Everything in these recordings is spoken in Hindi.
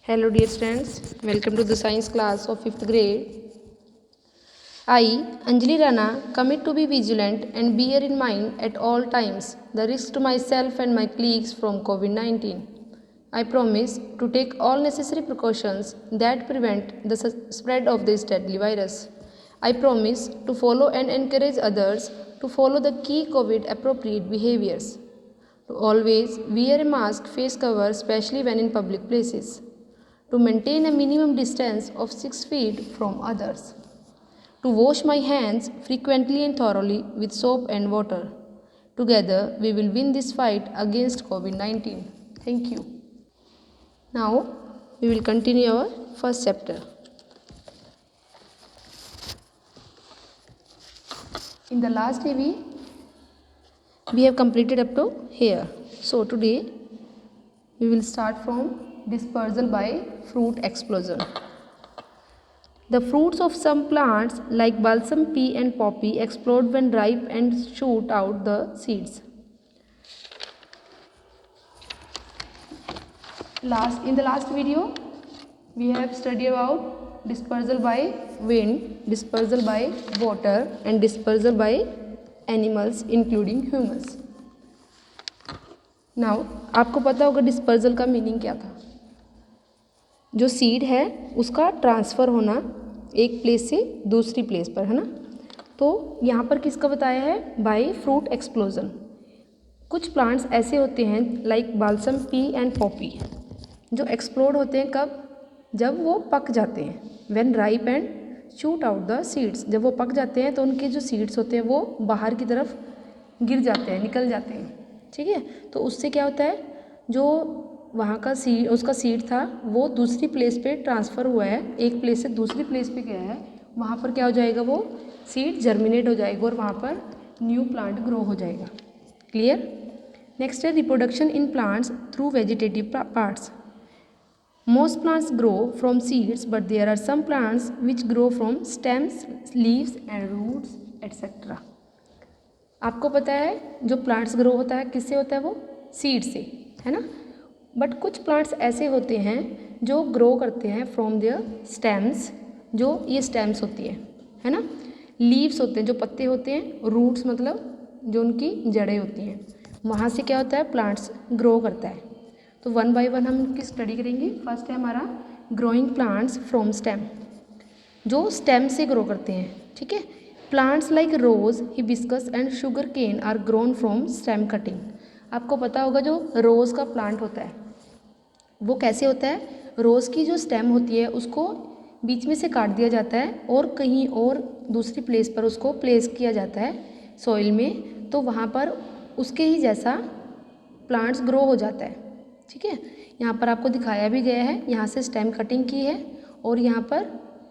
Hello dear students, welcome to the science class of 5th grade. I, Anjali Rana, commit to be vigilant and bear in mind at all times the risk to myself and my colleagues from COVID-19. I promise to take all necessary precautions that prevent the spread of this deadly virus. I promise to follow and encourage others to follow the key COVID appropriate behaviors. To always wear a mask, face cover, especially when in public places. To maintain a minimum distance of 6 feet from others. To wash my hands frequently and thoroughly with soap and water. Together, we will win this fight against COVID-19. Thank you. Now, we will continue our first chapter. In the last day, we have completed up to here. So, today, we will start from dispersal by fruit explosion. The fruits of some plants like balsam pea and poppy explode when ripe and shoot out the seeds. In the last video, we have studied about dispersal by wind, dispersal by water and dispersal by animals including humans. Now, आपको पता होगा डिस्पर्सल का मीनिंग क्या था. जो सीड है उसका ट्रांसफ़र होना एक प्लेस से दूसरी प्लेस पर, है ना. तो यहाँ पर किसका बताया है, बाय फ्रूट एक्सप्लोजन. कुछ प्लांट्स ऐसे होते हैं like balsam P and Poppy जो एक्सप्लोड होते हैं कब, जब वो पक जाते हैं. When ripe and shoot out the seeds, जब वो पक जाते हैं तो उनके जो सीड्स होते हैं वो बाहर की तरफ गिर जाते हैं, निकल जाते हैं. ठीक है. तो उससे क्या होता है, जो वहाँ का सीड, उसका सीड था वो दूसरी प्लेस पे ट्रांसफ़र हुआ है, एक प्लेस से दूसरी प्लेस पे गया है. वहाँ पर क्या हो जाएगा, वो सीड जर्मिनेट हो जाएगा और वहाँ पर न्यू प्लांट ग्रो हो जाएगा. क्लियर. नेक्स्ट है reproduction in plants through vegetative parts. Most plants grow from seeds but there are some plants which grow from stems, leaves and roots etcetera. आपको पता है जो प्लांट्स ग्रो होता है किससे होता है, वो सीड से, है ना. बट कुछ प्लांट्स ऐसे होते हैं जो ग्रो करते हैं फ्रॉम देयर स्टेम्स, जो ये स्टेम्स होती है ना. लीव्स होते हैं जो पत्ते होते हैं, रूट्स मतलब जो उनकी जड़ें होती हैं, वहाँ से क्या होता है, प्लांट्स ग्रो करता है. तो वन बाय वन हम उनकी स्टडी करेंगे. फर्स्ट है हमारा ग्रोइंग प्लांट्स फ्रॉम स्टेम, जो स्टेम से ग्रो करते हैं. ठीक है. Plants like rose, hibiscus and sugar cane are grown from stem cutting. आपको पता होगा जो रोज़ का प्लांट होता है वो कैसे होता है, रोज़ की जो स्टेम होती है उसको बीच में से काट दिया जाता है और कहीं और दूसरी प्लेस पर उसको प्लेस किया जाता है सॉइल में, तो वहाँ पर उसके ही जैसा प्लांट्स ग्रो हो जाता है. ठीक है. यहाँ पर आपको दिखाया भी गया है, यहाँ से स्टेम कटिंग की है और यहाँ पर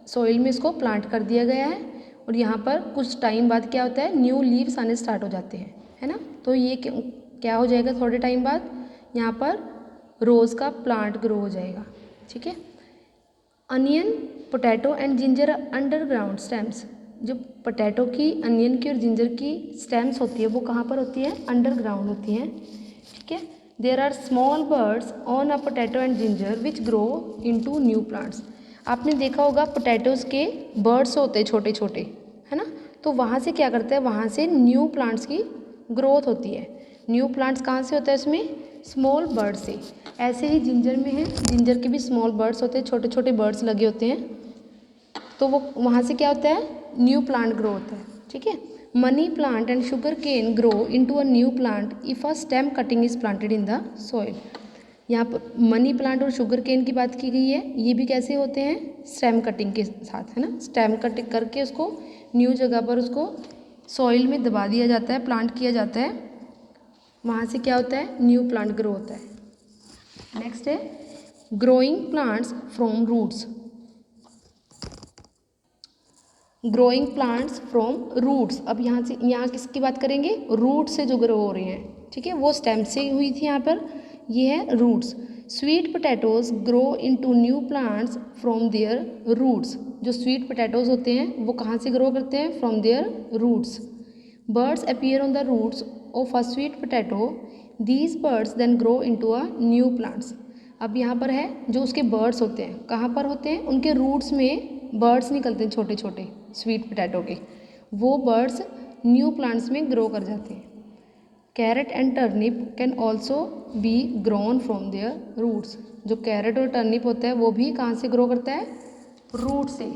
सॉइल में इसको प्लांट कर दिया गया है और यहाँ पर कुछ टाइम बाद क्या होता है, न्यू लीव्स आने स्टार्ट हो जाते हैं, है ना. तो ये क्या हो जाएगा, थोड़े टाइम बाद यहाँ पर रोज़ का प्लांट ग्रो हो जाएगा. ठीक है. Onion, potato and ginger underground stems. जो पोटैटो की, अनियन की और जिंजर की स्टेम्स होती है वो कहाँ पर होती है, अंडरग्राउंड होती हैं. ठीक है. There are small buds on a potato and ginger which grow into new plants. आपने देखा होगा पोटैटोज़ के बर्ड्स होते हैं छोटे छोटे, है ना. तो वहाँ से क्या करते हैं, वहाँ से न्यू प्लांट्स की ग्रोथ होती है. न्यू प्लांट्स कहाँ से होता है, इसमें स्मॉल बर्ड से. ऐसे ही जिंजर में है, जिंजर के भी स्मॉल बर्ड्स होते हैं, छोटे छोटे बर्ड्स लगे होते हैं. तो वो वहाँ से क्या होता है, न्यू प्लांट ग्रो होता है. ठीक है. Money plant and sugar cane grow into a new plant if a stem cutting is planted in the soil. यहाँ पर मनी प्लांट और शुगर केन की बात की गई है. ये भी कैसे होते हैं, स्टेम कटिंग के साथ, है ना. स्टेम कटिंग करके उसको न्यू जगह पर उसको सॉइल में दबा दिया जाता है, प्लांट किया जाता है. वहाँ से क्या होता है, न्यू प्लांट ग्रो होता है. नेक्स्ट है growing plants from roots. Growing plants from roots. अब यहाँ किसकी बात करेंगे, रूट से जो ग्रो हो रहे हैं. ठीक है. वो स्टेम से हुई थी, यहाँ पर ये है roots. Sweet potatoes grow into new plants from their roots. जो स्वीट पोटैटोज होते हैं वो कहाँ से ग्रो करते हैं, from their roots. Buds appear on the roots of a sweet potato. These buds then grow into a new plants. अब यहाँ पर है जो उसके बर्ड्स होते हैं, कहाँ पर होते हैं, उनके रूट्स में बर्ड्स निकलते हैं छोटे छोटे स्वीट पोटैटो के, वो बर्ड्स न्यू प्लांट्स में ग्रो कर जाते हैं। Carrot and turnip can also be grown from their roots. जो कैरेट और टर्निप होता है वो भी कहाँ से ग्रो करता है, रूट से।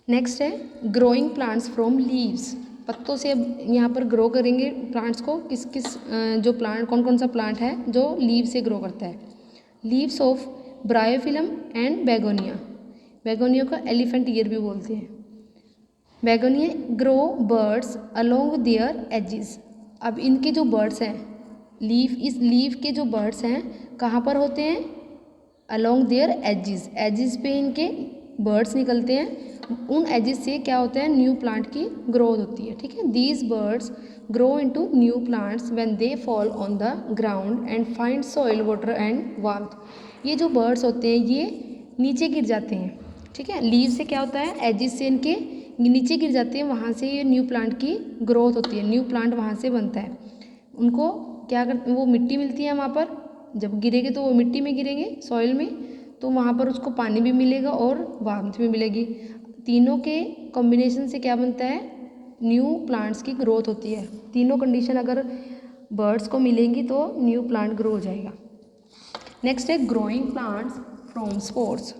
नेक्स्ट है ग्रोइंग प्लांट्स फ्रॉम लीव्स। पत्तों से अब यहाँ पर ग्रो करेंगे प्लांट्स को, किस किस जो प्लांट, कौन कौन सा प्लांट है जो लीव से ग्रो करता है। Leaves of bryophyllum and begonia. Begonia को एलिफेंट ईयर भी बोलते हैं। Begonia grow buds along their edges. अब इनके जो बर्ड्स हैं, लीफ, इस लीफ के जो बर्ड्स हैं कहाँ पर होते हैं, अलोंग देयर एजिस। एजिस पे इनके बर्ड्स निकलते हैं, उन एजिस से क्या होता है, न्यू प्लांट की ग्रोथ होती है। ठीक है, these birds grow into new plants when they fall on the ground and find soil water and warmth. ये जो बर्ड्स होते हैं ये नीचे गिर जाते हैं। ठीक है, लीव से क्या होता है, एजिस से इनके नीचे गिर जाते हैं, वहाँ से ये न्यू प्लांट की ग्रोथ होती है, न्यू प्लांट वहाँ से बनता है। उनको क्या करते, वो मिट्टी मिलती है वहाँ पर, जब गिरेंगे तो वो मिट्टी में गिरेंगे, सॉइल में, तो वहाँ पर उसको पानी भी मिलेगा और वार्मथ भी मिलेगी। तीनों के कॉम्बिनेशन से क्या बनता है, न्यू प्लांट्स की ग्रोथ होती है। तीनों कंडीशन अगर बर्ड्स को मिलेंगी तो न्यू प्लांट ग्रो हो जाएगा। नेक्स्ट है growing plants from spores.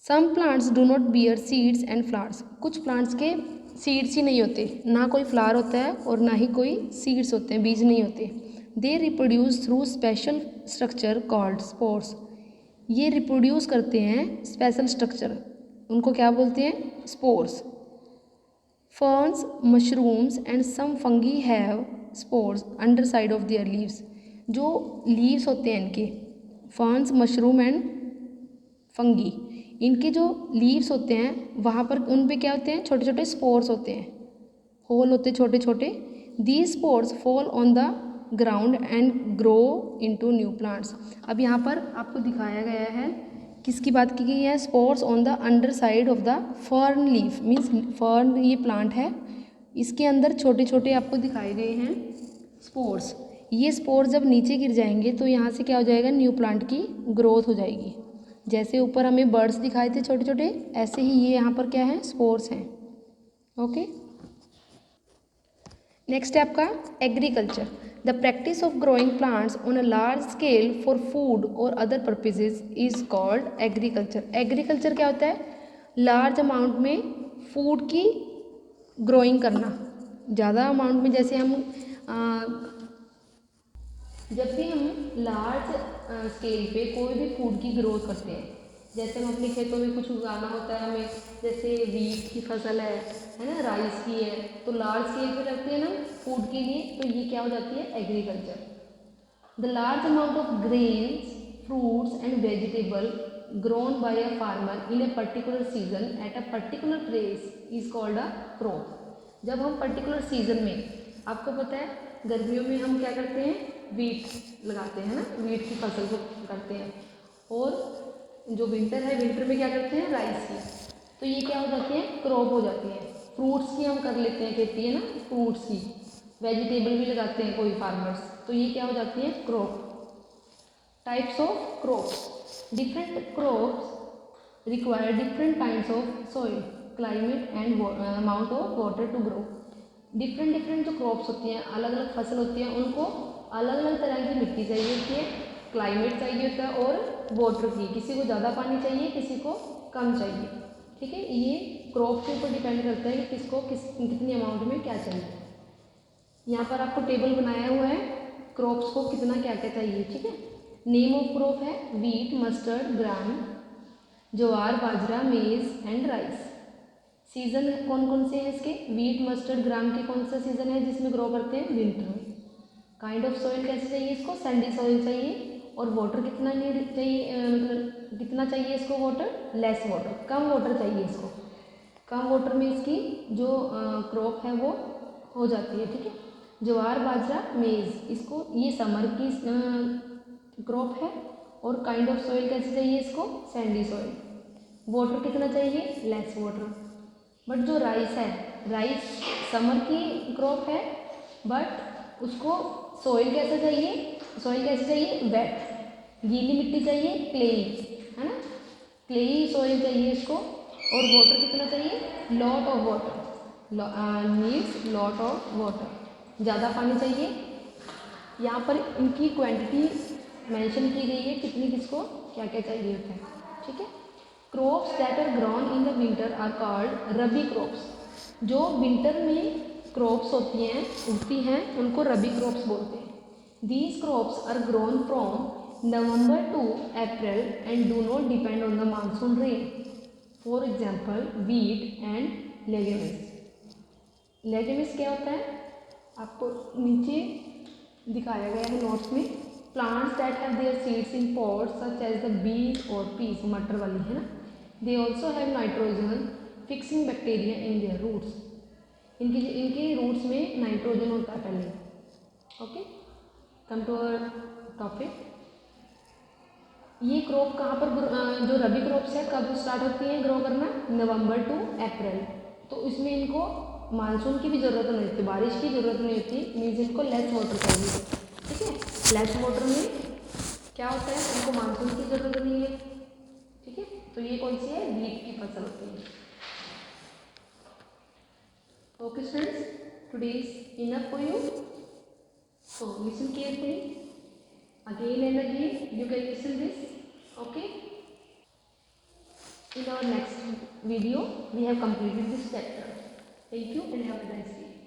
Some plants do not bear seeds and flowers. कुछ प्लांट्स के सीड्स ही नहीं होते, ना कोई फ्लावर होता है और ना ही कोई सीड्स होते हैं, बीज नहीं होते। They reproduce through special structure called spores. ये रिप्रोड्यूस करते हैं स्पेशल स्ट्रक्चर, उनको क्या बोलते हैं, spores. Ferns, mushrooms and some fungi have spores underside of their leaves. जो लीव्स होते हैं इनके, फर्न्स, मशरूम एंड फंगी, इनके जो लीव्स होते हैं वहाँ पर उन पे क्या होते हैं, छोटे छोटे स्पोर्स होते हैं, होल होते हैं छोटे छोटे। These spores fall on the ground and grow into new plants. अब यहाँ पर आपको दिखाया गया है, किसकी बात की गई है, spores on the under side of the fern leaf. Means fern ये प्लांट है, इसके अंदर छोटे छोटे आपको दिखाए गए हैं स्पोर्स। ये स्पोर्स जब नीचे गिर जाएंगे तो यहाँ से क्या हो जाएगा, न्यू प्लांट की ग्रोथ हो जाएगी। जैसे ऊपर हमें बर्ड्स दिखाए थे छोटे छोटे, ऐसे ही ये यहाँ पर क्या है, स्पोर्स हैं। ओके, नेक्स्ट है आपका agriculture. The practice of growing plants on a large scale for food और other purposes is called agriculture. Agriculture क्या होता है, लार्ज अमाउंट में फूड की ग्रोइंग करना, ज़्यादा अमाउंट में। जैसे हम जब भी हम लार्ज स्केल पे कोई भी फूड की ग्रोथ करते हैं, जैसे हम अपने खेतों में कुछ उगाना होता है हमें, जैसे वीट की फसल है ना, राइस की है, तो लार्ज स्केल पे रखते हैं ना फूड के लिए, तो ये क्या हो जाती है, agriculture. The large amount of grains, fruits and vegetable grown by a farmer in a particular season at a particular place is called a crop. जब हम पर्टिकुलर सीजन में, आपको पता है गर्मियों में हम क्या करते हैं, वीट लगाते हैं ना, वीट की फसल को करते हैं, और जो विंटर है, विंटर में क्या करते हैं, राइस की। तो ये क्या हो जाती है, क्रॉप हो जाती है। फ्रूट्स की हम कर लेते हैं खेती, है ना, फ्रूट्स की। वेजिटेबल भी लगाते हैं कोई फार्मर्स, तो ये क्या हो जाती है, crop. Types of crops. Different crops require different kinds of soil, climate and amount of water to grow. Different different जो क्रॉप्स होती हैं, अलग अलग फसल होती हैं, उनको अलग अलग तरह की मिट्टी चाहिए होती है, क्लाइमेट चाहिए होता है, और वाटर की, किसी को ज़्यादा पानी चाहिए, किसी को कम चाहिए। ठीक है, ये क्रॉप के ऊपर डिपेंड करता है कि किसको कितनी अमाउंट में क्या चाहिए। यहाँ पर आपको टेबल बनाया हुआ है, क्रॉप्स को कितना क्या क्या चाहिए। ठीक है, नेम ऑफ क्रॉप है वीट, मस्टर्ड, ग्राम, ज्वार, बाजरा, मेज एंड राइस। सीजन कौन कौन से हैं इसके, वीट, मस्टर्ड, ग्राम के कौन सा सीजन है जिसमें ग्रो करते हैं, विंटर में। काइंड ऑफ सॉइल कैसे चाहिए इसको, सैंडी सॉइल चाहिए, और वाटर कितना नीड चाहिए, मतलब कितना चाहिए इसको वाटर, लेस वाटर, कम वाटर चाहिए इसको। कम वाटर में इसकी जो क्रॉप है वो हो जाती है। ठीक है, ज्वार, बाजरा, मेज़, इसको ये समर की क्रॉप है, और काइंड ऑफ सॉइल कैसे चाहिए इसको, सैंडी सॉइल। वाटर कितना चाहिए, लेस वाटर। बट जो राइस है, राइस समर की क्रॉप है, बट उसको सॉइल कैसा चाहिए, सॉइल कैसे चाहिए, वेट। गीली मिट्टी चाहिए, क्लेई, है ना, क्लेई सॉइल चाहिए इसको, और वाटर कितना चाहिए, lot of water, needs lot of water, ज़्यादा पानी चाहिए। यहाँ पर इनकी क्वांटिटी मेंशन की गई है, कितनी किसको क्या क्या चाहिए होता है, ठीक है। Crops that are grown in the winter are called rabi crops. जो विंटर में क्रॉप्स होती हैं, उगती हैं, उनको रबी क्रॉप्स बोलते हैं। These crops are grown from November to April and do not depend on the monsoon rain. For example wheat and legumes. Legumes क्या होता है, आपको नीचे दिखाया गया है नोट्स में। Plants that have their seeds in pods such as the beans और पीस, मटर वाली है ना। They also have nitrogen fixing bacteria in their roots. इनके रूट्स में नाइट्रोजन होता है पहले। Okay, come to our topic. ये क्रॉप कहाँ पर जो रबी क्रॉप्स है कब स्टार्ट होती हैं ग्रो करना, नवंबर टू अप्रैल। तो इसमें इनको मानसून की भी ज़रूरत नहीं होती, बारिश की ज़रूरत नहीं होती, मीन्स इनको लेस वाटर चाहिए, ठीक है। लेस वाटर में क्या होता है, इनको मानसून की ज़रूरत नहीं है, ठीक है। तो ये कौन सी है, वीट की फसल होती है। Okay students, today is enough for you, so listen carefully again and again, you can listen this, okay. In our next video we have completed this chapter. Thank you and have a nice day.